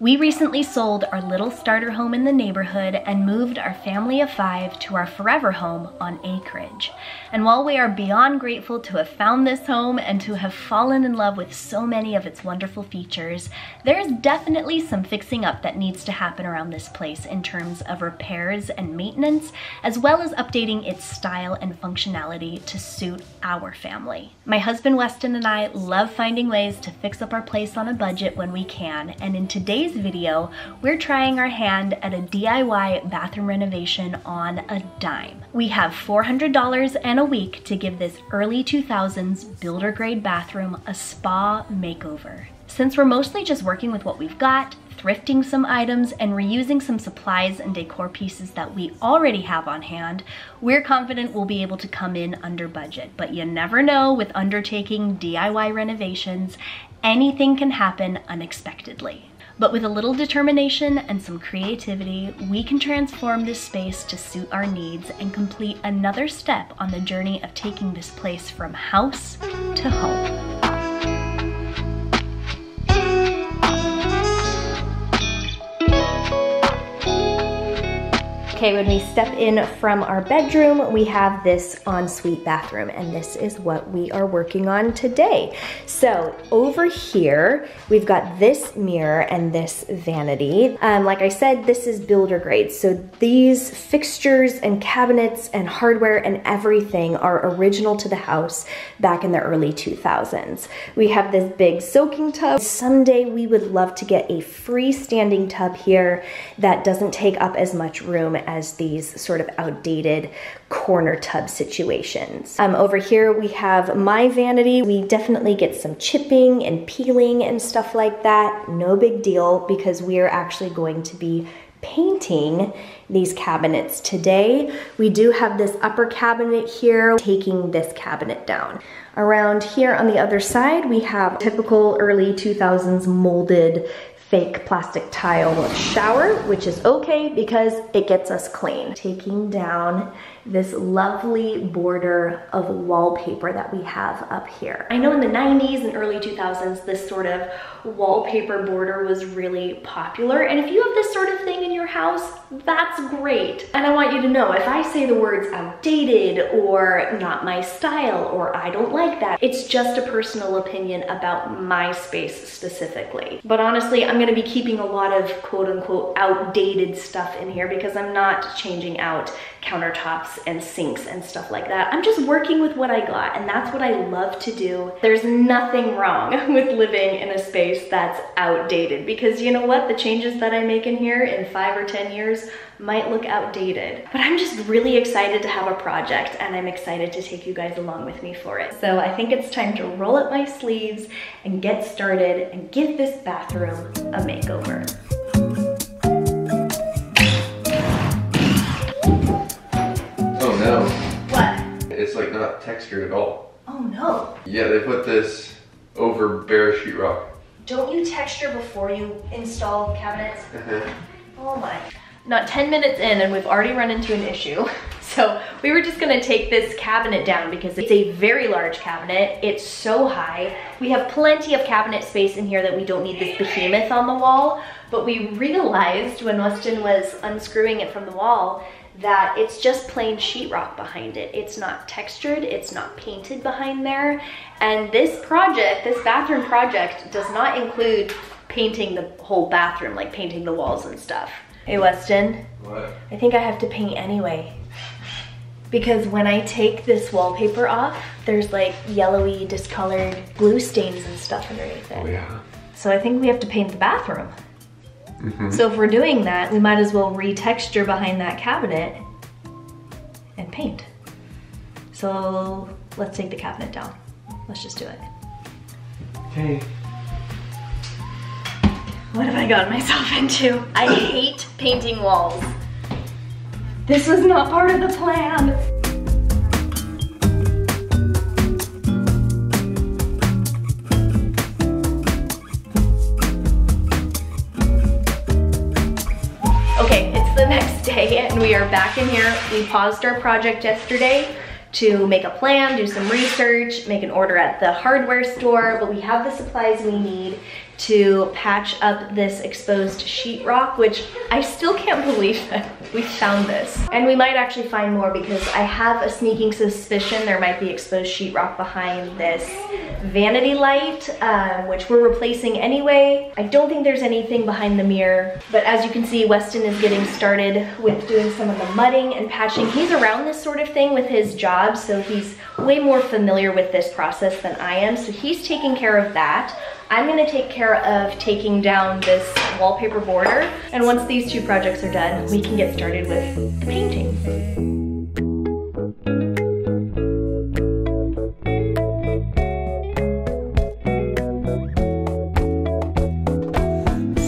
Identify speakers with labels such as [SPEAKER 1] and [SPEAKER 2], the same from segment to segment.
[SPEAKER 1] We recently sold our little starter home in the neighborhood and moved our family of 5 to our forever home on acreage. And while we are beyond grateful to have found this home and to have fallen in love with so many of its wonderful features, there's definitely some fixing up that needs to happen around this place in terms of repairs and maintenance, as well as updating its style and functionality to suit our family. My husband Weston and I love finding ways to fix up our place on a budget when we can, and in today's video, we're trying our hand at a DIY bathroom renovation on a dime. We have $400 and a week to give this early 2000s builder grade bathroom a spa makeover. Since we're mostly just working with what we've got, thrifting some items, and reusing some supplies and decor pieces that we already have on hand, we're confident we'll be able to come in under budget. But you never know with undertaking DIY renovations, anything can happen unexpectedly. But with a little determination and some creativity, we can transform this space to suit our needs and complete another step on the journey of taking this place from house to home. Okay, when we step in from our bedroom, we have this ensuite bathroom, and this is what we are working on today. So over here, we've got this mirror and this vanity. Like I said, this is builder grade. So these fixtures and cabinets and hardware and everything are original to the house back in the early 2000s. We have this big soaking tub. Someday we would love to get a freestanding tub here that doesn't take up as much room as these sort of outdated corner tub situations. Over here we have my vanity. We definitely get some chipping and peeling and stuff like that. No big deal because we are actually going to be painting these cabinets today. We do have this upper cabinet here, taking this cabinet down. Around here on the other side, we have typical early 2000s molded fake plastic tile shower, which is okay because it gets us clean. Taking down this lovely border of wallpaper that we have up here. I know in the 90s and early 2000s, this sort of wallpaper border was really popular. And if you have this sort of thing in your house, that's great. And I want you to know, if I say the words outdated or not my style or I don't like that, it's just a personal opinion about my space specifically. But honestly, I'm gonna be keeping a lot of quote unquote outdated stuff in here because I'm not changing out countertops and sinks and stuff like that. I'm just working with what I got, and that's what I love to do. There's nothing wrong with living in a space that's outdated because you know what? The changes that I make in here in 5 or 10 years might look outdated. But I'm just really excited to have a project, and I'm excited to take you guys along with me for it. So I think it's time to roll up my sleeves and get started and give this bathroom a makeover.
[SPEAKER 2] Oh no.
[SPEAKER 1] What?
[SPEAKER 2] It's like not textured at all.
[SPEAKER 1] Oh no.
[SPEAKER 2] Yeah, they put this over bare sheetrock.
[SPEAKER 1] Don't you texture before you install cabinets? Oh my. Not 10 minutes in and we've already run into an issue. So we were just gonna take this cabinet down because it's a very large cabinet. It's so high. We have plenty of cabinet space in here that we don't need this behemoth on the wall, but we realized when Weston was unscrewing it from the wall that it's just plain sheetrock behind it. It's not textured, it's not painted behind there. And this project, this bathroom project, does not include painting the whole bathroom, like painting the walls and stuff. Hey Weston.
[SPEAKER 2] What?
[SPEAKER 1] I think I have to paint anyway. Because when I take this wallpaper off, there's like yellowy, discolored glue stains and stuff underneath it.
[SPEAKER 2] Oh yeah.
[SPEAKER 1] So I think we have to paint the bathroom. So if we're doing that, we might as well retexture behind that cabinet and paint. So let's take the cabinet down. Let's just do it.
[SPEAKER 2] Okay.
[SPEAKER 1] What have I gotten myself into? I hate painting walls. This was not part of the plan. And we are back in here. We paused our project yesterday to make a plan, do some research, make an order at the hardware store, but we have the supplies we need to patch up this exposed sheetrock, which I still can't believe that we found this. And we might actually find more because I have a sneaking suspicion there might be exposed sheetrock behind this vanity light, which we're replacing anyway. I don't think there's anything behind the mirror, but as you can see, Weston is getting started with doing some of the mudding and patching. He's around this sort of thing with his job, so he's way more familiar with this process than I am, so he's taking care of that. I'm gonna take care of taking down this wallpaper border, and once these two projects are done, we can get started with the painting.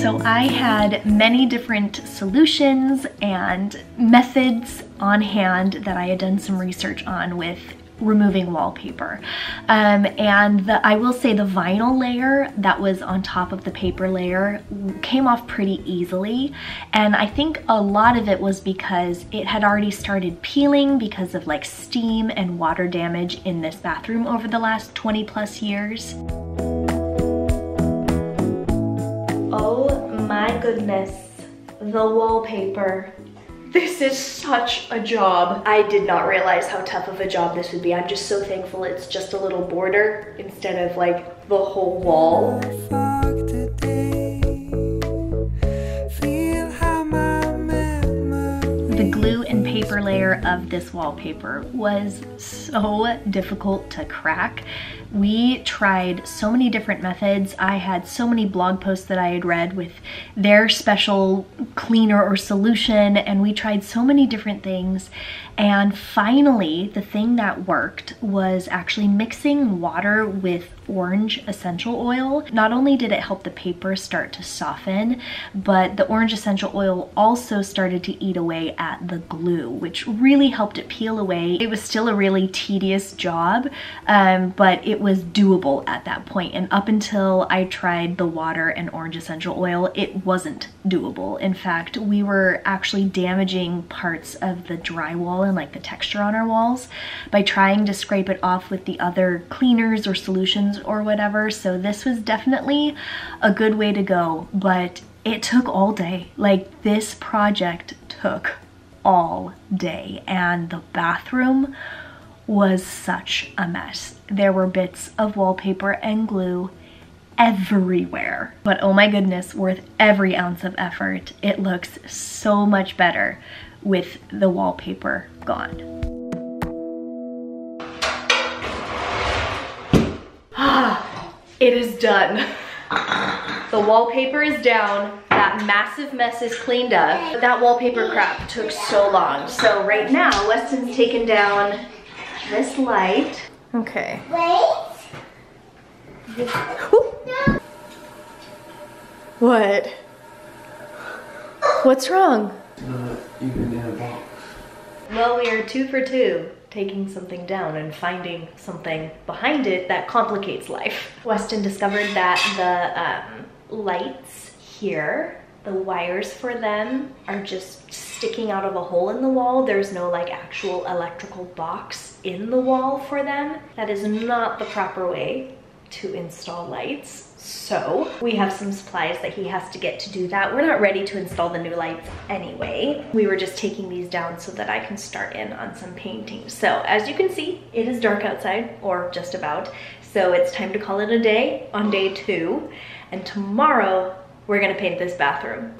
[SPEAKER 1] So I had many different solutions and methods on hand that I had done some research on with removing wallpaper. I will say the vinyl layer that was on top of the paper layer came off pretty easily, and I think a lot of it was because it had already started peeling because of like steam and water damage in this bathroom over the last 20+ years. Oh my goodness, the wallpaper. This is such a job. I did not realize how tough of a job this would be. I'm just so thankful it's just a little border instead of like the whole wall. The glue and paper layer of this wallpaper was so difficult to crack. We tried so many different methods. I had so many blog posts that I had read with their special cleaner or solution, and we tried so many different things. And finally, the thing that worked was actually mixing water with orange essential oil. Not only did it help the paper start to soften, but the orange essential oil also started to eat away at the glue, which really helped it peel away. It was still a really tedious job, but it was doable at that point. And up until I tried the water and orange essential oil, it wasn't doable. In fact, we were actually damaging parts of the drywall and like the texture on our walls by trying to scrape it off with the other cleaners or solutions or whatever. So this was definitely a good way to go, but it took all day. Like, this project took all day, and the bathroom was such a mess. There were bits of wallpaper and glue everywhere, but oh my goodness, worth every ounce of effort. It looks so much better with the wallpaper gone. It is done. The wallpaper is down. That massive mess is cleaned up. That wallpaper crap took so long. So right now, Weston's taken down this light. Okay.
[SPEAKER 3] Wait.
[SPEAKER 1] No. What? What's wrong?
[SPEAKER 2] Not even in a box.
[SPEAKER 1] Well, we are 2 for 2, taking something down and finding something behind it that complicates life. Weston discovered that the lights here, the wires for them are just sticking out of a hole in the wall. There's no like actual electrical box in the wall for them. That is not the proper way to install lights. So we have some supplies that he has to get to do that. We're not ready to install the new lights anyway. We were just taking these down so that I can start in on some painting. So as you can see, it is dark outside, or just about. So it's time to call it a day on day 2. And tomorrow we're gonna paint this bathroom.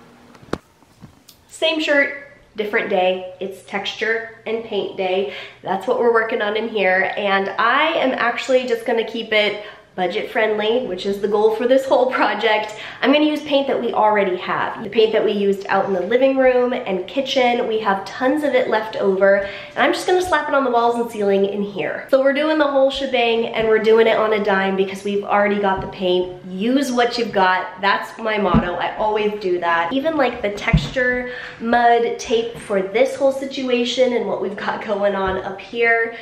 [SPEAKER 1] Same shirt, different day. It's texture and paint day. That's what we're working on in here. And I am actually just gonna keep it budget friendly, which is the goal for this whole project. I'm gonna use paint that we already have. The paint that we used out in the living room and kitchen, we have tons of it left over, and I'm just gonna slap it on the walls and ceiling in here. So we're doing the whole shebang, and we're doing it on a dime because we've already got the paint. Use what you've got. That's my motto. I always do that. Even like the texture mud tape for this whole situation and what we've got going on up here,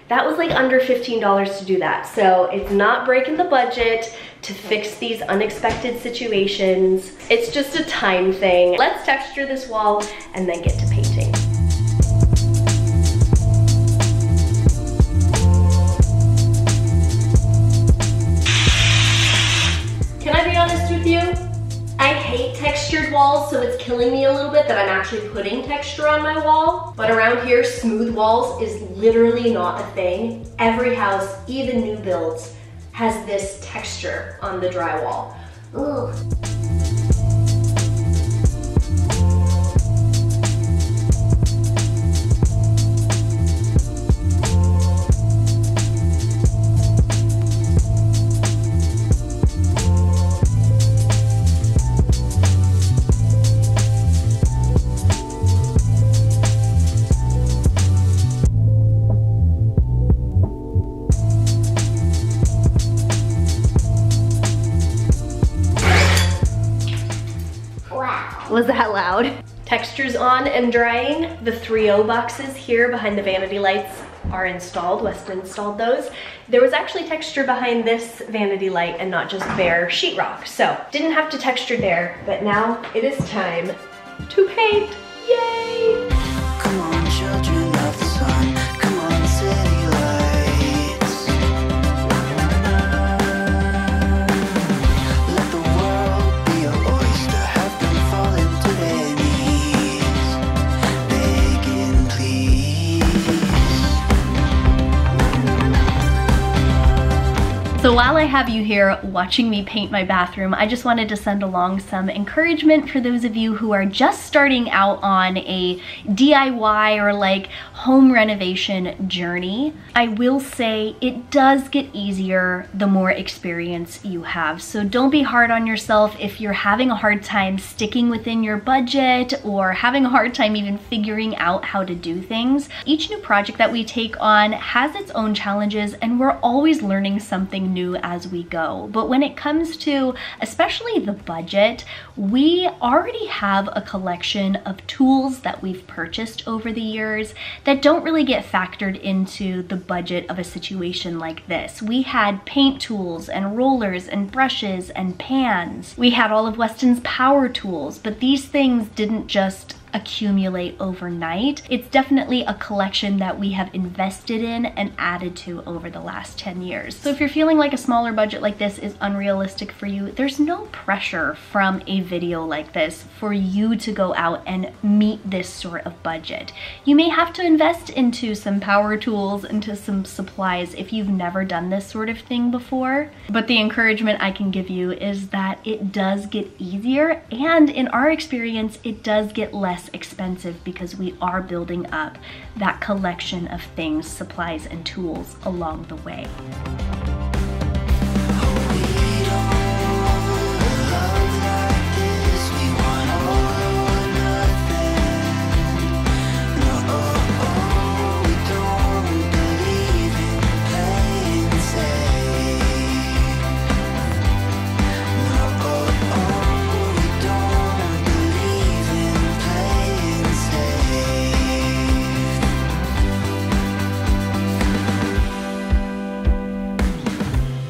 [SPEAKER 1] that was like under $15 to do that. So it's not breaking the budget to fix these unexpected situations. It's just a time thing. Let's texture this wall and then get to painting. Can I be honest with you? I hate textured walls, so it's killing me a little bit that I'm actually putting texture on my wall. But around here, smooth walls is literally not a thing. Every house, even new builds, has this texture on the drywall. Ugh. Was that loud? Textures on and drying. The 3.0 boxes here behind the vanity lights are installed. Weston installed those. There was actually texture behind this vanity light and not just bare sheetrock. So didn't have to texture there, but now it is time to paint. Yay!
[SPEAKER 3] Come on, children of the sun. Come on, city lights. Let the world be your oyster. Have them fall into their knees, begging, please.
[SPEAKER 1] So while I have you here watching me paint my bathroom, I just wanted to send along some encouragement for those of you who are just starting out on a DIY or like home renovation journey. I will say it does get easier the more experience you have. So don't be hard on yourself if you're having a hard time sticking within your budget or having a hard time even figuring out how to do things. Each new project that we take on has its own challenges, and we're always learning something new as we go. But when it comes to especially the budget, we already have a collection of tools that we've purchased over the years that don't really get factored into the budget of a situation like this. We had paint tools and rollers and brushes and pans. We had all of Weston's power tools, but these things didn't just accumulate overnight. It's definitely a collection that we have invested in and added to over the last 10 years. So if you're feeling like a smaller budget like this is unrealistic for you, there's no pressure from a video like this for you to go out and meet this sort of budget. You may have to invest into some power tools, into some supplies if you've never done this sort of thing before. But the encouragement I can give you is that it does get easier, and in our experience, it does get less expensive because we are building up that collection of things, supplies, and tools along the way.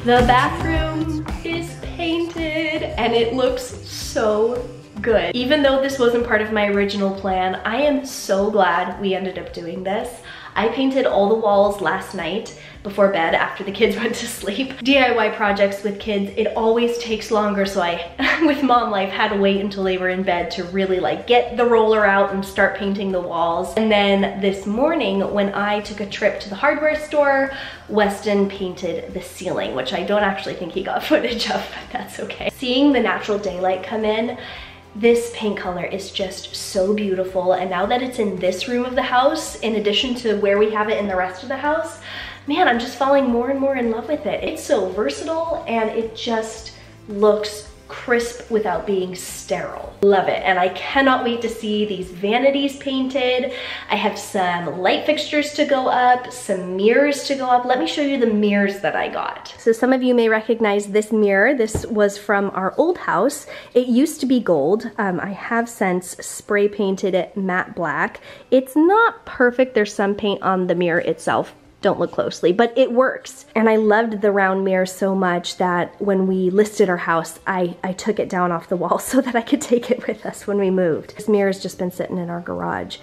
[SPEAKER 1] The bathroom is painted and it looks so good. Even though this wasn't part of my original plan, I am so glad we ended up doing this. I painted all the walls last night before bed after the kids went to sleep. DIY projects with kids, it always takes longer, so I, with mom life, had to wait until they were in bed to really like get the roller out and start painting the walls. And then this morning when I took a trip to the hardware store, Weston painted the ceiling, which I don't actually think he got footage of, but that's okay. Seeing the natural daylight come in, this paint color is just so beautiful, and now that it's in this room of the house, in addition to where we have it in the rest of the house, man, I'm just falling more and more in love with it. It's so versatile and it just looks crisp without being sterile. Love it, and I cannot wait to see these vanities painted. I have some light fixtures to go up, some mirrors to go up. Let me show you the mirrors that I got. So some of you may recognize this mirror. This was from our old house. It used to be gold. I have since spray painted it matte black. It's not perfect. There's some paint on the mirror itself, don't look closely, but it works. And I loved the round mirror so much that when we listed our house, I took it down off the wall so that I could take it with us when we moved. This mirror's just been sitting in our garage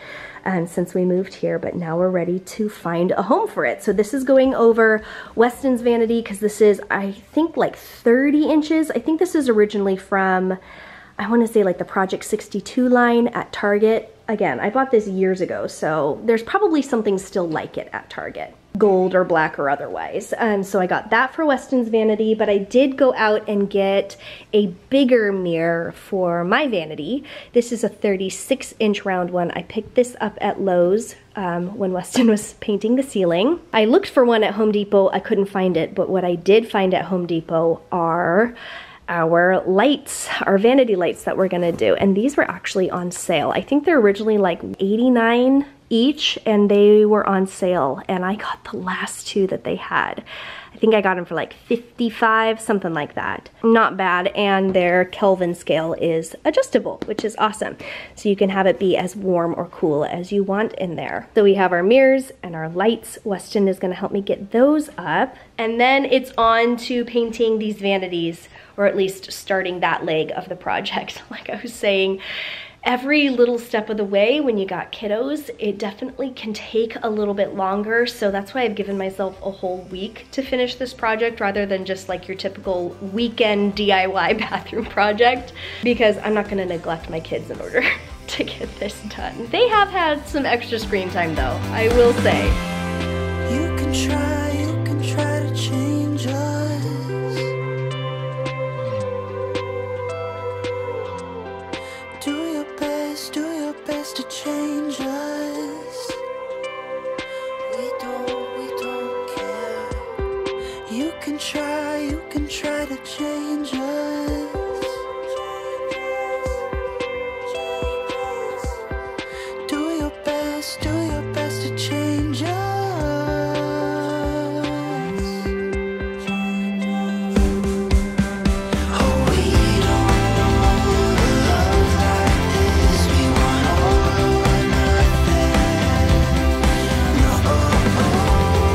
[SPEAKER 1] since we moved here, but now we're ready to find a home for it. So this is going over Weston's vanity because this is, I think, like 30 inches. I think this is originally from, I want to say like the Project 62 line at Target. Again, I bought this years ago, so there's probably something still like it at Target, gold or black or otherwise. So I got that for Weston's vanity, but I did go out and get a bigger mirror for my vanity. This is a 36-inch round one. I picked this up at Lowe's when Weston was painting the ceiling. I looked for one at Home Depot. I couldn't find it, but what I did find at Home Depot are our lights, our vanity lights that we're gonna do. And these were actually on sale. I think they're originally like $89 each and they were on sale. And I got the last two that they had. I think I got them for like $55, something like that. Not bad, and their Kelvin scale is adjustable, which is awesome. So you can have it be as warm or cool as you want in there. So we have our mirrors and our lights. Weston is gonna help me get those up. And then it's on to painting these vanities, or at least starting that leg of the project. Like I was saying, every little step of the way when you got kiddos, it definitely can take a little bit longer. So that's why I've given myself a whole week to finish this project rather than just like your typical weekend DIY bathroom project, because I'm not gonna neglect my kids in order to get this done. They have had some extra screen time though, I will say.
[SPEAKER 3] You can try to change us. Do your best to change us. We don't care. You can try to change us. Do your best to change us. Oh, we don't love like this. We want all or nothing. No,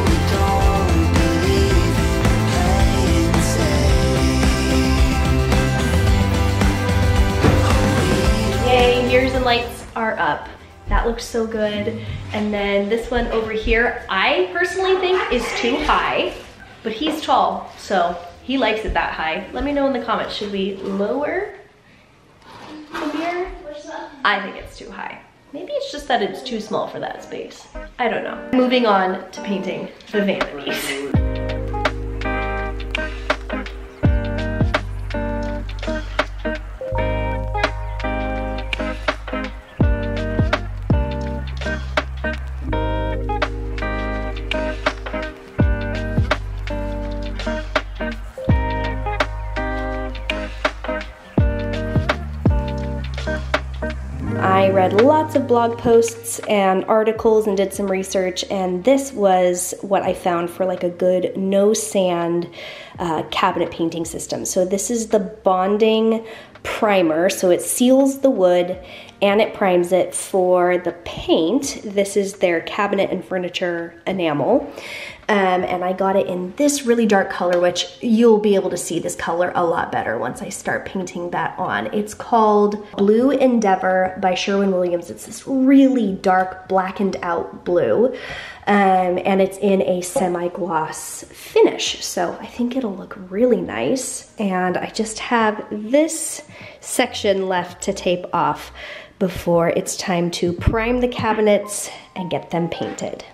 [SPEAKER 3] we don't believe in play and safe.
[SPEAKER 1] Yay, mirrors and lights are up. That looks so good. And then this one over here, I personally think is too high, but he's tall, so he likes it that high. Let me know in the comments, should we lower the mirror? I think it's too high. Maybe it's just that it's too small for that space. I don't know. Moving on to painting the vanities. I read lots of blog posts and articles and did some research, and this was what I found for like a good no sand cabinet painting system. So this is the bonding primer, so it seals the wood and it primes it for the paint. This is their cabinet and furniture enamel. And I got it in this really dark color, which you'll be able to see this color a lot better once I start painting that on. It's called Blue Endeavor by Sherwin-Williams. It's this really dark blackened out blue. And it's in a semi-gloss finish. So I think it'll look really nice. And I just have this section left to tape off before it's time to prime the cabinets and get them painted.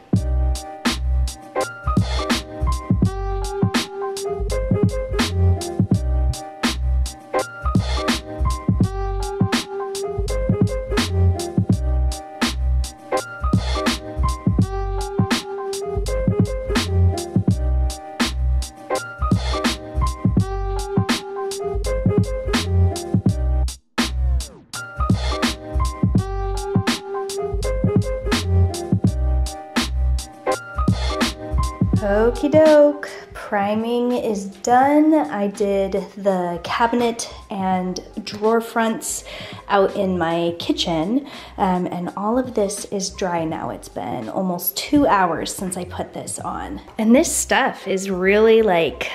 [SPEAKER 1] Okie doke, priming is done. I did the cabinet and drawer fronts out in my kitchen, and all of this is dry now. It's been almost 2 hours since I put this on. And this stuff is really like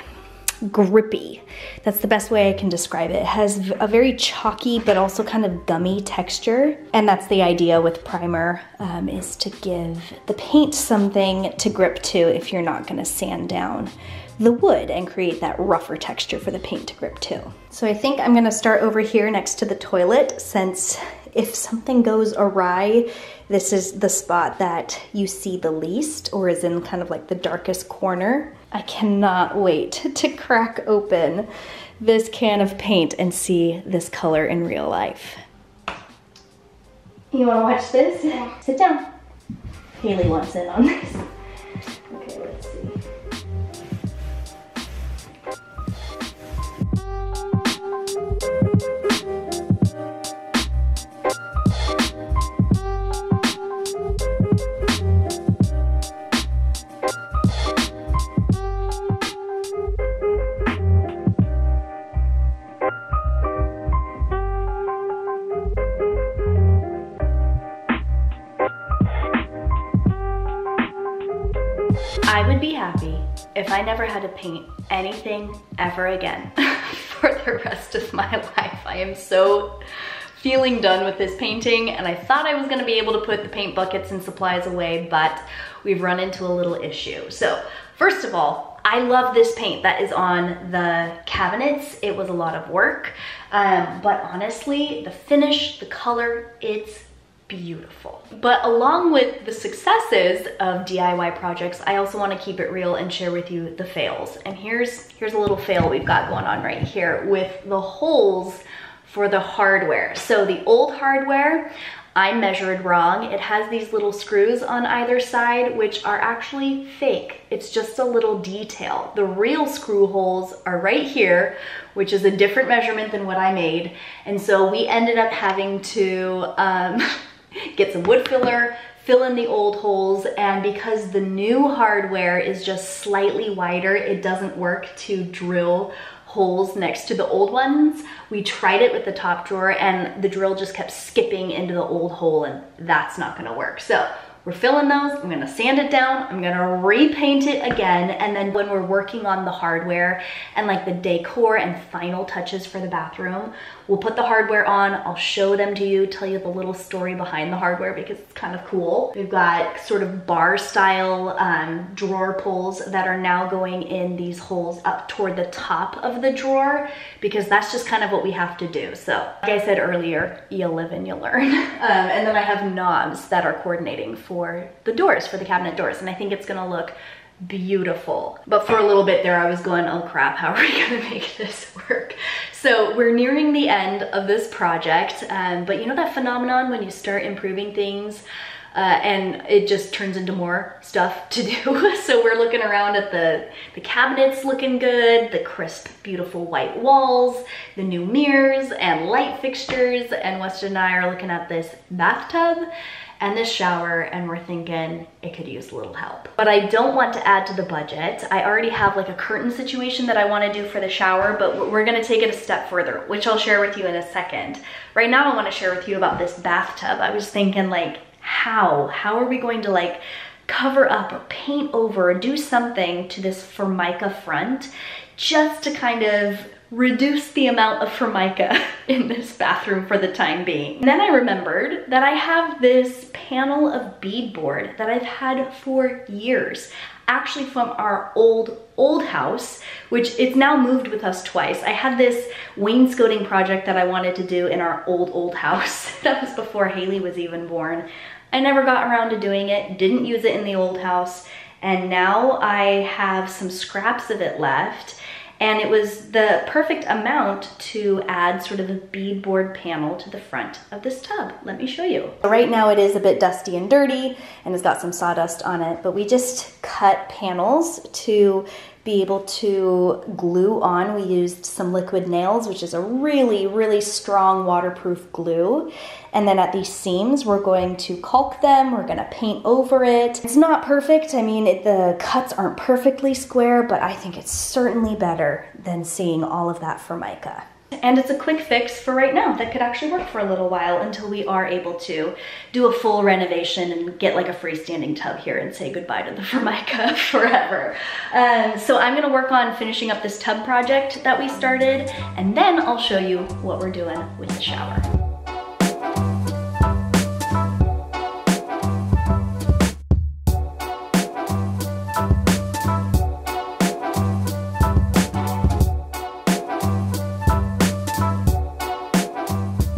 [SPEAKER 1] grippy. That's the best way I can describe it. It has a very chalky but also kind of gummy texture, and that's the idea with primer, is to give the paint something to grip to if you're not gonna sand down the wood and create that rougher texture for the paint to grip to. So I think I'm gonna start over here next to the toilet, since if something goes awry, this is the spot that you see the least, or is in kind of like the darkest corner. I cannot wait to crack open this can of paint and see this color in real life. You wanna watch this? Yeah. Sit down. Haley wants in on this. Okay, let's see. I would be happy if I never had to paint anything ever again for the rest of my life. I am so feeling done with this painting, and I thought I was gonna be able to put the paint buckets and supplies away, but we've run into a little issue. So first of all, I love this paint that is on the cabinets. It was a lot of work, but honestly, the finish, the color, it's beautiful. But along with the successes of DIY projects, I also want to keep it real and share with you the fails. And here's a little fail we've got going on right here with the holes for the hardware. So the old hardware, I measured wrong. It has these little screws on either side, which are actually fake. It's just a little detail. The real screw holes are right here, which is a different measurement than what I made. And so we ended up having to get some wood filler, fill in the old holes, and because the new hardware is just slightly wider, it doesn't work to drill holes next to the old ones. We tried it with the top drawer and the drill just kept skipping into the old hole, and that's not gonna work. So we're filling those, I'm gonna sand it down, I'm gonna repaint it again, and then when we're working on the hardware and like the decor and final touches for the bathroom, we'll put the hardware on, I'll show them to you, tell you the little story behind the hardware because it's kind of cool. We've got sort of bar style drawer pulls that are now going in these holes up toward the top of the drawer, because that's just kind of what we have to do. So like I said earlier, you live and you learn. And then I have knobs that are coordinating for the doors, for the cabinet doors, and I think it's gonna look beautiful. But for a little bit there I was going, oh crap, how are we gonna make this work? So we're nearing the end of this project, but you know that phenomenon when you start improving things and it just turns into more stuff to do. So we're looking around at the cabinets looking good, the crisp, beautiful white walls, the new mirrors and light fixtures, and Weston and I are looking at this bathtub and this shower, and we're thinking it could use a little help. But I don't want to add to the budget. I already have like a curtain situation that I wanna do for the shower, but we're gonna take it a step further, which I'll share with you in a second. Right now I wanna share with you about this bathtub. I was thinking like, how are we going to like cover up or paint over or do something to this Formica front just to kind of reduce the amount of Formica in this bathroom for the time being. And then I remembered that I have this panel of beadboard that I've had for years, actually from our old house, which it's now moved with us twice. I had this wainscoting project that I wanted to do in our old house. That was before Haley was even born. I never got around to doing it, didn't use it in the old house, and now I have some scraps of it left. And it was the perfect amount to add sort of a beadboard panel to the front of this tub. Let me show you. Right now it is a bit dusty and dirty and it's got some sawdust on it, but we just cut panels to be able to glue on. We used some liquid nails, which is a really, really strong waterproof glue. And then at these seams, we're going to caulk them. We're gonna paint over it. It's not perfect. I mean, the cuts aren't perfectly square, but I think it's certainly better than seeing all of that Formica. And it's a quick fix for right now that could actually work for a little while until we are able to do a full renovation and get like a freestanding tub here and say goodbye to the Formica forever. So I'm gonna work on finishing up this tub project that we started, and then I'll show you what we're doing with the shower.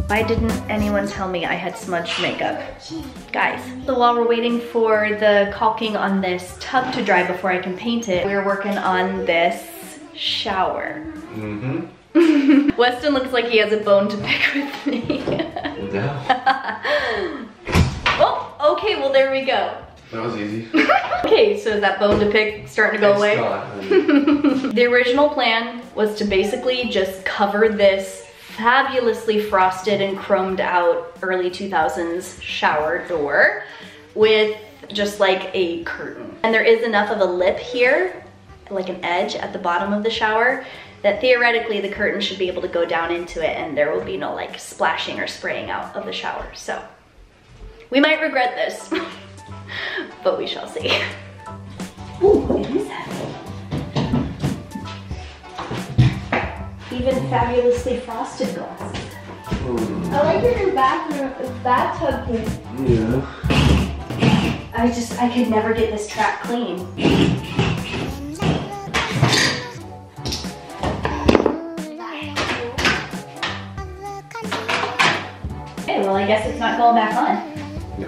[SPEAKER 1] Why didn't anyone tell me I had smudged makeup? Guys, so while we're waiting for the caulking on this tub to dry before I can paint it, we're working on this shower. Mm-hmm. Weston looks like he has a bone to pick with me.
[SPEAKER 2] Yeah.
[SPEAKER 1] Oh, okay, well there we go.
[SPEAKER 2] That was easy.
[SPEAKER 1] Okay, so is that bone to pick starting to go away?
[SPEAKER 2] Not.
[SPEAKER 1] The original plan was to basically just cover this fabulously frosted and chromed out early 2000s shower door with just like a curtain. And there is enough of a lip here, like an edge at the bottom of the shower, that theoretically the curtain should be able to go down into it and there will be no like splashing or spraying out of the shower. So we might regret this, but we shall see. Ooh, it is heavy. Even fabulously frosted glasses.
[SPEAKER 4] I like your new bathtub thing.
[SPEAKER 2] Yeah.
[SPEAKER 1] I could never get this track clean. Okay, well I guess it's not going back on.
[SPEAKER 2] No.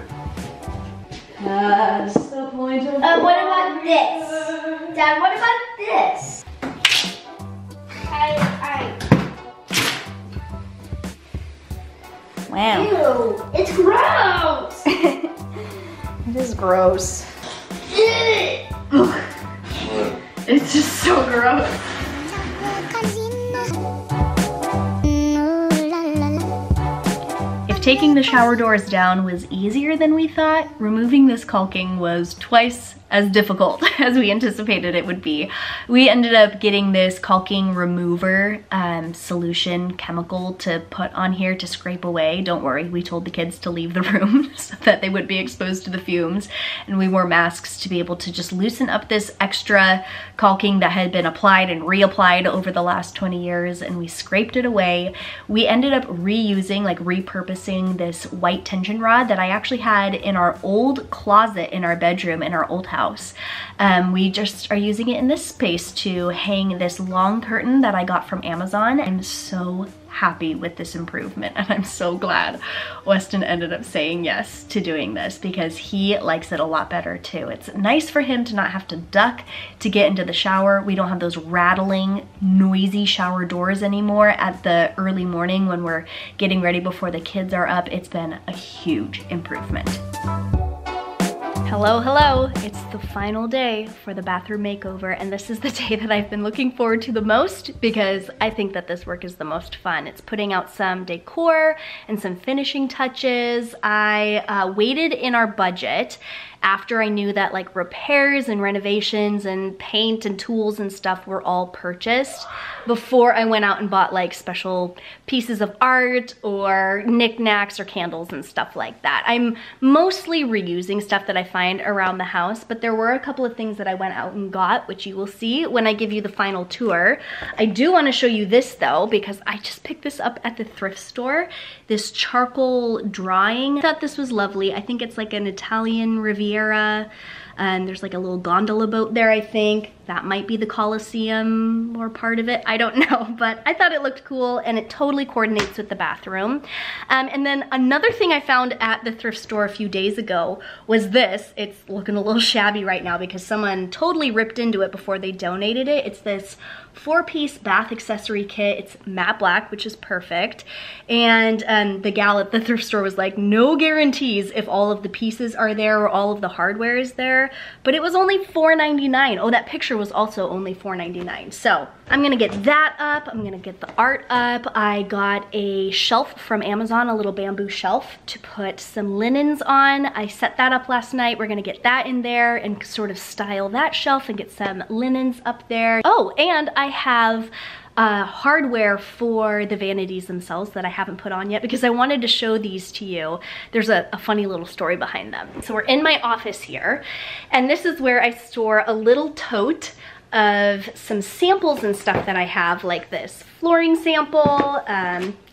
[SPEAKER 1] That's the point of
[SPEAKER 4] What about this? Dad, what about this?
[SPEAKER 1] Wow.
[SPEAKER 4] Ew, it's gross!
[SPEAKER 1] It is gross. It's just so gross. If taking the shower doors down was easier than we thought, removing this caulking was twice as difficult as we anticipated it would be. We ended up getting this caulking remover solution chemical to put on here to scrape away. Don't worry, we told the kids to leave the room so that they would be exposed to the fumes, and we wore masks to be able to just loosen up this extra caulking that had been applied and reapplied over the last 20 years, and we scraped it away. We ended up reusing, like repurposing this white tension rod that I actually had in our old closet in our bedroom in our old house. We just are using it in this space to hang this long curtain that I got from Amazon. I'm so happy with this improvement, and I'm so glad Weston ended up saying yes to doing this because he likes it a lot better too. It's nice for him to not have to duck to get into the shower. We don't have those rattling, noisy shower doors anymore at the early morning when we're getting ready before the kids are up. It's been a huge improvement. Hello, hello. It's the final day for the bathroom makeover, and this is the day that I've been looking forward to the most because I think that this work is the most fun. It's putting out some decor and some finishing touches. I waited in our budget after I knew that like repairs and renovations and paint and tools and stuff were all purchased before I went out and bought like special pieces of art or knickknacks or candles and stuff like that. I'm mostly reusing stuff that I find around the house, but there were a couple of things that I went out and got, which you will see when I give you the final tour. I do want to show you this though, because I just picked this up at the thrift store, this charcoal drawing. I thought this was lovely. I think it's like an Italian Riviera, and there's like a little gondola boat there, I think. That might be the Colosseum or part of it, I don't know, but I thought it looked cool and it totally coordinates with the bathroom. And then another thing I found at the thrift store a few days ago was this. It's looking a little shabby right now because someone totally ripped into it before they donated it. It's this 4-piece bath accessory kit. It's matte black, which is perfect. And the gal at the thrift store was like, no guarantees if all of the pieces are there or all of the hardware is there. hardware, but it was only $4.99. Oh, that picture was also only $4.99. So I'm gonna get that up. I'm gonna get the art up. I got a shelf from Amazon, a little bamboo shelf to put some linens on. I set that up last night. We're gonna get that in there and sort of style that shelf and get some linens up there. Oh, and I have hardware for the vanities themselves that I haven't put on yet because I wanted to show these to you. There's a funny little story behind them. So we're in my office here, and this is where I store a little tote of some samples and stuff that I have, like this flooring sample,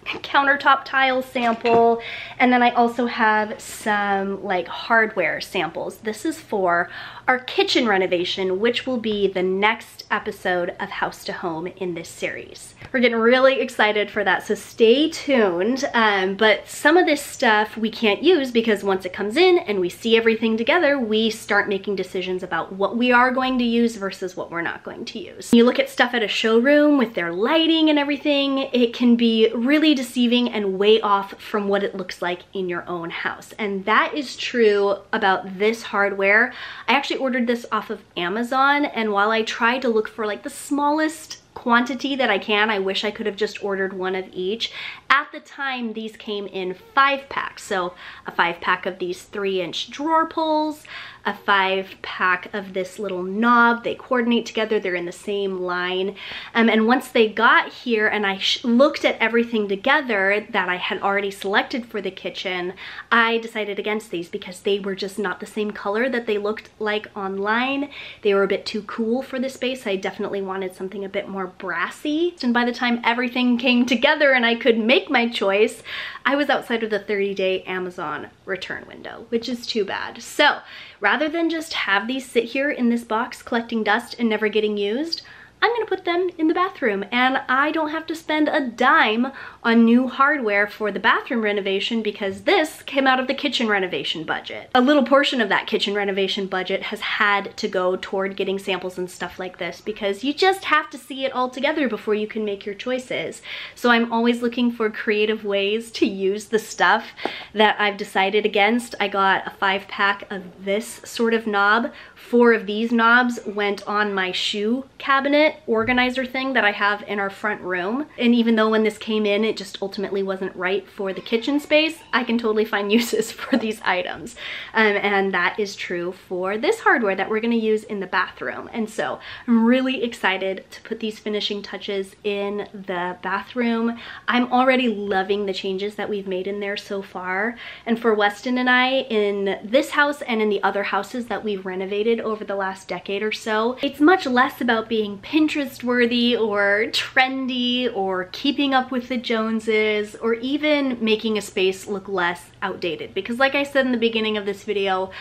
[SPEAKER 1] countertop tile sample, and then I also have some like hardware samples. This is for our kitchen renovation, which will be the next episode of House to Home in this series. We're getting really excited for that, so stay tuned. But some of this stuff we can't use because once it comes in and we see everything together, we start making decisions about what we are going to use versus what we're not going to use. When you look at stuff at a showroom with their lighting and everything, it can be really deceiving and way off from what it looks like in your own house. And that is true about this hardware. I actually ordered this off of Amazon, and while I try to look for like the smallest quantity that I can, I wish I could have just ordered one of each. At the time, these came in 5-packs. So a 5-pack of these 3-inch drawer pulls, a 5-pack of this little knob. They coordinate together, they're in the same line. And once they got here and I looked at everything together that I had already selected for the kitchen, I decided against these because they were just not the same color that they looked like online. They were a bit too cool for the space. I definitely wanted something a bit more brassy. And by the time everything came together and I could make my choice, I was outside of the 30-day Amazon return window, which is too bad. So rather than just have these sit here in this box collecting dust and never getting used, I'm gonna put them in the bathroom, and I don't have to spend a dime on new hardware for the bathroom renovation because this came out of the kitchen renovation budget. A little portion of that kitchen renovation budget has had to go toward getting samples and stuff like this because you just have to see it all together before you can make your choices. So I'm always looking for creative ways to use the stuff that I've decided against. I got a 5-pack of this sort of knob. 4 of these knobs went on my shoe cabinet organizer thing that I have in our front room. And even though when this came in, it just ultimately wasn't right for the kitchen space, I can totally find uses for these items. And that is true for this hardware that we're gonna use in the bathroom. And so I'm really excited to put these finishing touches in the bathroom. I'm already loving the changes that we've made in there so far. And for Weston and I, in this house and in the other houses that we've renovated over the last decade or so, it's much less about being Pinterest worthy or trendy or keeping up with the Joneses or even making a space look less outdated. Because like I said in the beginning of this video,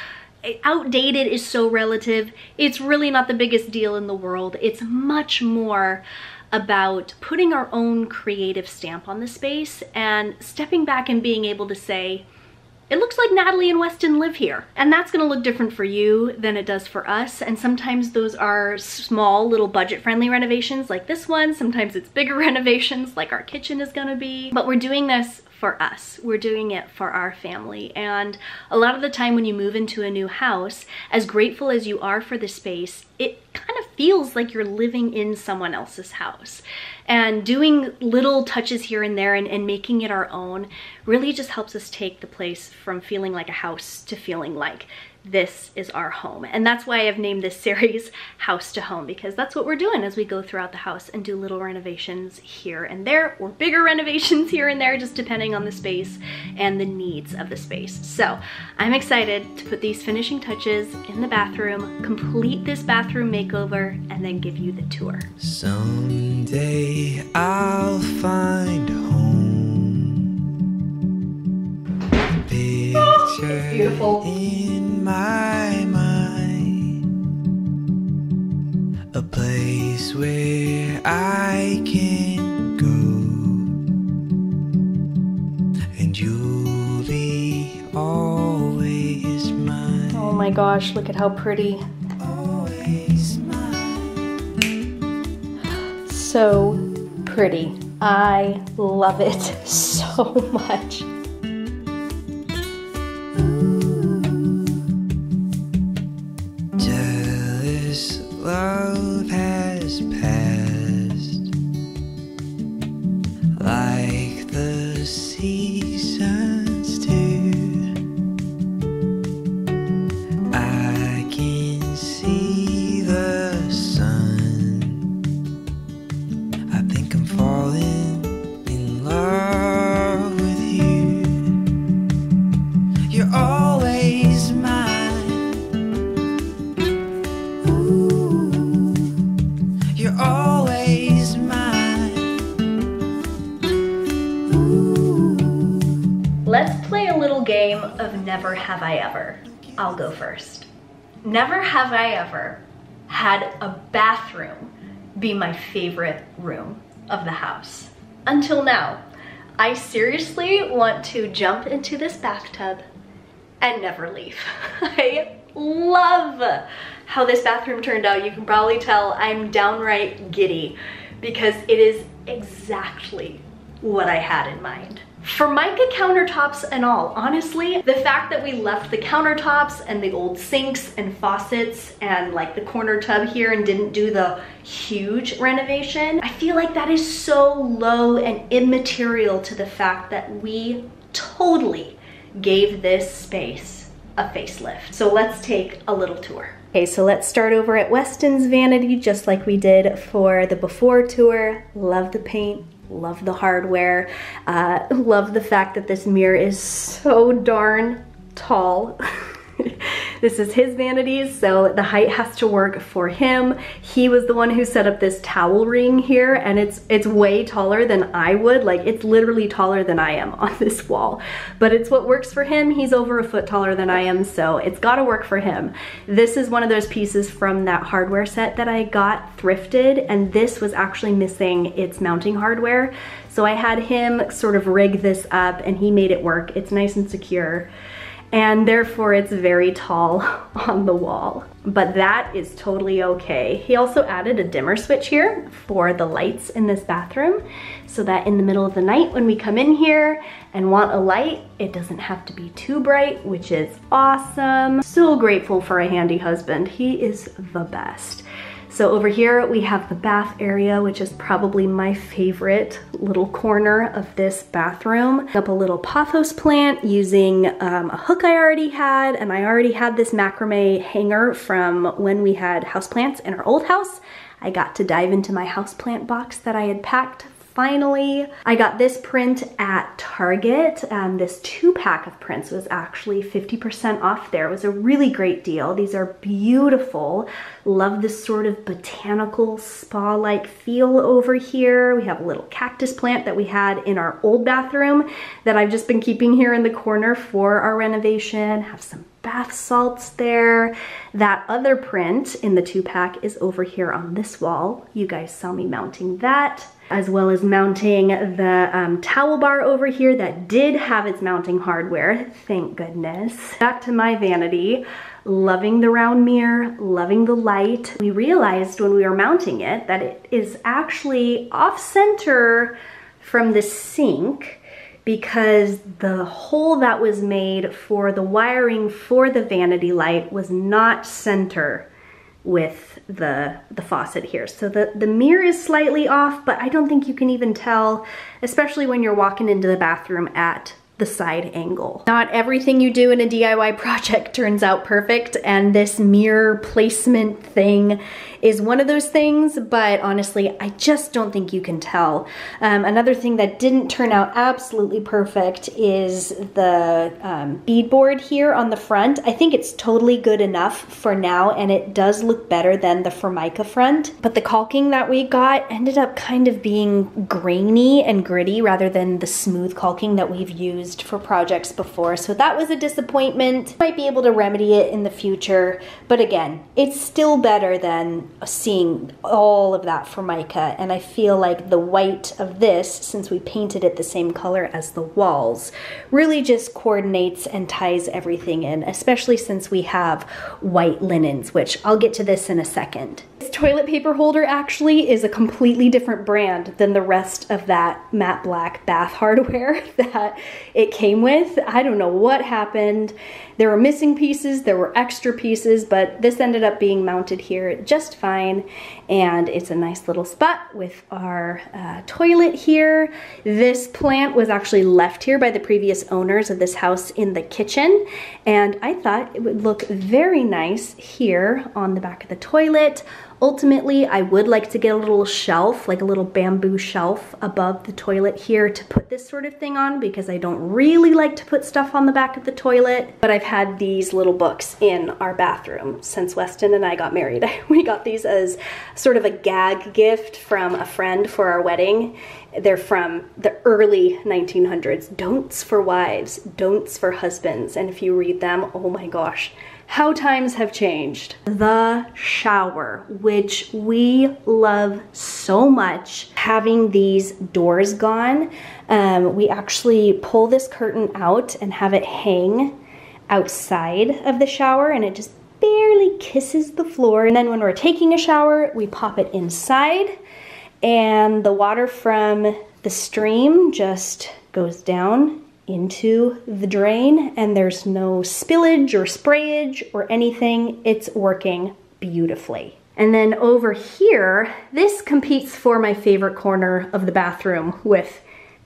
[SPEAKER 1] outdated is so relative. It's really not the biggest deal in the world. It's much more about putting our own creative stamp on the space and stepping back and being able to say, it looks like Natalie and Weston live here. And that's gonna look different for you than it does for us. And sometimes those are small little budget-friendly renovations like this one. Sometimes it's bigger renovations like our kitchen is gonna be. But we're doing this for us. We're doing it for our family. And a lot of the time when you move into a new house, as grateful as you are for the space, it kind of feels like you're living in someone else's house. And doing little touches here and there and making it our own really just helps us take the place from feeling like a house to feeling like this is our home. And that's why I've named this series House to Home, because that's what we're doing as we go throughout the house and do little renovations here and there, or bigger renovations here and there, just depending on the space and the needs of the space. So I'm excited to put these finishing touches in the bathroom, complete this bathroom makeover, and then give you the tour.
[SPEAKER 3] Someday I'll find home. Picture
[SPEAKER 1] Beautiful.
[SPEAKER 3] in my mind, a place where I can go, and you'll be always mine.
[SPEAKER 1] Oh my gosh, look at how pretty.
[SPEAKER 3] Always mine.
[SPEAKER 1] So pretty. I love it so much. little game of never have I ever. I'll go first. Never have I ever had a bathroom be my favorite room of the house. Until now. I seriously want to jump into this bathtub and never leave. I love how this bathroom turned out. You can probably tell I'm downright giddy because it is exactly what I had in mind. Formica countertops and all, honestly, the fact that we left the countertops and the old sinks and faucets and like the corner tub here and didn't do the huge renovation, I feel like that is so low and immaterial to the fact that we totally gave this space a facelift. So let's take a little tour. Okay, so let's start over at Weston's vanity, just like we did for the before tour. Love the paint. Love the hardware. Love the fact that this mirror is so darn tall. This is his vanities, so the height has to work for him. He was the one who set up this towel ring here, and it's way taller than I would. Like, it's literally taller than I am on this wall. But it's what works for him. He's over a foot taller than I am, so it's gotta work for him. This is one of those pieces from that hardware set that I got thrifted, and this was actually missing its mounting hardware. So I had him sort of rig this up, and he made it work. It's nice and secure, and therefore it's very tall on the wall. But that is totally okay. He also added a dimmer switch here for the lights in this bathroom, so that in the middle of the night when we come in here and want a light, it doesn't have to be too bright, which is awesome. So grateful for a handy husband. He is the best. So over here we have the bath area, which is probably my favorite little corner of this bathroom. Up a little pothos plant using a hook I already had, and I already had this macrame hanger from when we had houseplants in our old house. I got to dive into my houseplant box that I had packed. Finally, I got this print at Target. This 2-pack of prints was actually 50% off there. It was a really great deal. These are beautiful. Love this sort of botanical spa-like feel over here. We have a little cactus plant that we had in our old bathroom that I've just been keeping here in the corner for our renovation. Have some bath salts there. That other print in the 2-pack is over here on this wall. You guys saw me mounting that, as well as mounting the towel bar over here that did have its mounting hardware, thank goodness. Back to my vanity. Loving the round mirror, loving the light. We realized when we were mounting it that it is actually off center from the sink, because the hole that was made for the wiring for the vanity light was not center with the faucet here. So the mirror is slightly off, but I don't think you can even tell, especially when you're walking into the bathroom at the side angle. Not everything you do in a DIY project turns out perfect, and this mirror placement thing is one of those things, but honestly, I just don't think you can tell. Another thing that didn't turn out absolutely perfect is the beadboard here on the front. I think it's totally good enough for now, and it does look better than the Formica front, but the caulking that we got ended up kind of being grainy and gritty rather than the smooth caulking that we've used for projects before, so that was a disappointment. Might be able to remedy it in the future, but again, it's still better than seeing all of that Formica, and I feel like the white of this, since we painted it the same color as the walls, really just coordinates and ties everything in, especially since we have white linens, which I'll get to this in a second. This toilet paper holder actually is a completely different brand than the rest of that matte black bath hardware that it came with. I don't know what happened. There were missing pieces, there were extra pieces, but this ended up being mounted here just fine, and it's a nice little spot with our toilet here. This plant was actually left here by the previous owners of this house in the kitchen, and I thought it would look very nice here on the back of the toilet. Ultimately, I would like to get a little shelf, like a little bamboo shelf above the toilet here to put this sort of thing on, because I don't really like to put stuff on the back of the toilet. But I've had these little books in our bathroom since Weston and I got married. We got these as sort of a gag gift from a friend for our wedding. They're from the early 1900s. Don'ts for wives, don'ts for husbands. And if you read them, oh my gosh, how times have changed. The shower, which we love so much. Having these doors gone, we actually pull this curtain out and have it hang outside of the shower, and it just barely kisses the floor. And then when we're taking a shower, we pop it inside, and the water from the stream just goes down into the drain, and there's no spillage or sprayage or anything. It's working beautifully. And then over here, this competes for my favorite corner of the bathroom with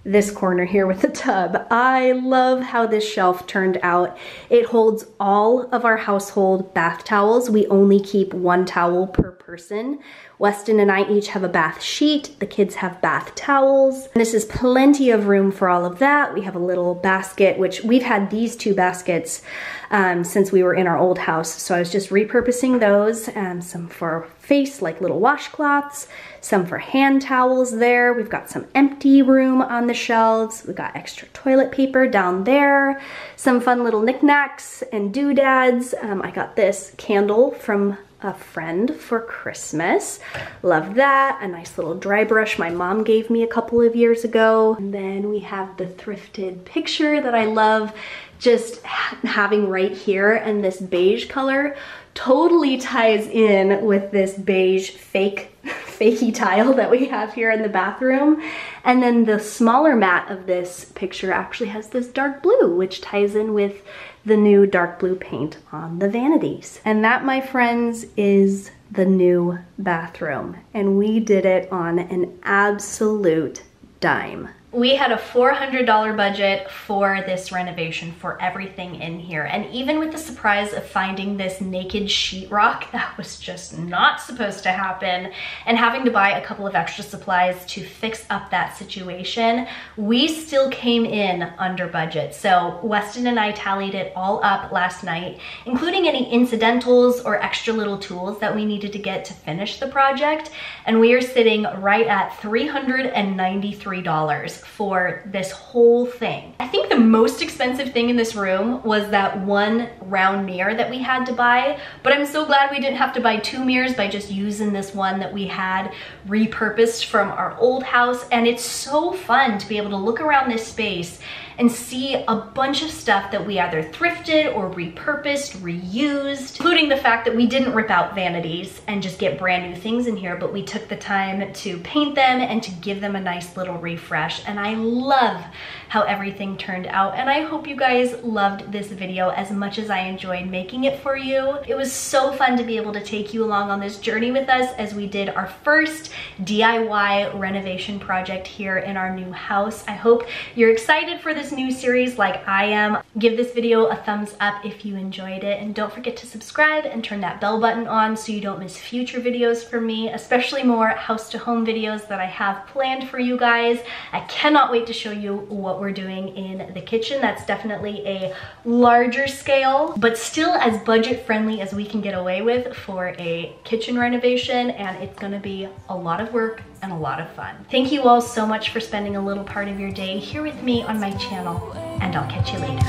[SPEAKER 1] this corner here with the tub. I love how this shelf turned out. It holds all of our household bath towels. We only keep one towel per person. Weston and I each have a bath sheet. The kids have bath towels. And this is plenty of room for all of that. We have a little basket, which we've had these two baskets since we were in our old house. So I was just repurposing those, some for face, like little washcloths, some for hand towels there. We've got some empty room on the shelves. We've got extra toilet paper down there, some fun little knickknacks and doodads. I got this candle from a friend for Christmas. Love that. A nice little dry brush my mom gave me a couple of years ago. And then we have the thrifted picture that I love just having right here, and this beige color totally ties in with this beige fakey tile that we have here in the bathroom. And then the smaller mat of this picture actually has this dark blue, which ties in with the new dark blue paint on the vanities. And that, my friends, is the new bathroom. And we did it on an absolute dime. We had a $400 budget for this renovation for everything in here. And even with the surprise of finding this naked sheetrock that was just not supposed to happen, and having to buy a couple of extra supplies to fix up that situation, we still came in under budget. So Weston and I tallied it all up last night, including any incidentals or extra little tools that we needed to get to finish the project. And we are sitting right at $393 for this whole thing. I think the most expensive thing in this room was that one round mirror that we had to buy, but I'm so glad we didn't have to buy two mirrors by just using this one that we had repurposed from our old house. And it's so fun to be able to look around this space and see a bunch of stuff that we either thrifted or repurposed, reused, including the fact that we didn't rip out vanities and just get brand new things in here, but we took the time to paint them and to give them a nice little refresh. And I love how everything turned out, and I hope you guys loved this video as much as I enjoyed making it for you. It was so fun to be able to take you along on this journey with us as we did our first DIY renovation project here in our new house. I hope you're excited for this new series like I am. Give this video a thumbs up if you enjoyed it, and don't forget to subscribe and turn that bell button on so you don't miss future videos from me, especially more house to home videos that I have planned for you guys. I cannot wait to show you what we're doing in the kitchen. That's definitely a larger scale, but still as budget friendly as we can get away with for a kitchen renovation, and it's gonna be a lot of work and a lot of fun. Thank you all so much for spending a little part of your day here with me on my channel, and I'll catch you later.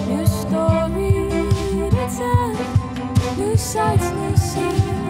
[SPEAKER 5] New story to tell, new sights, new scenes.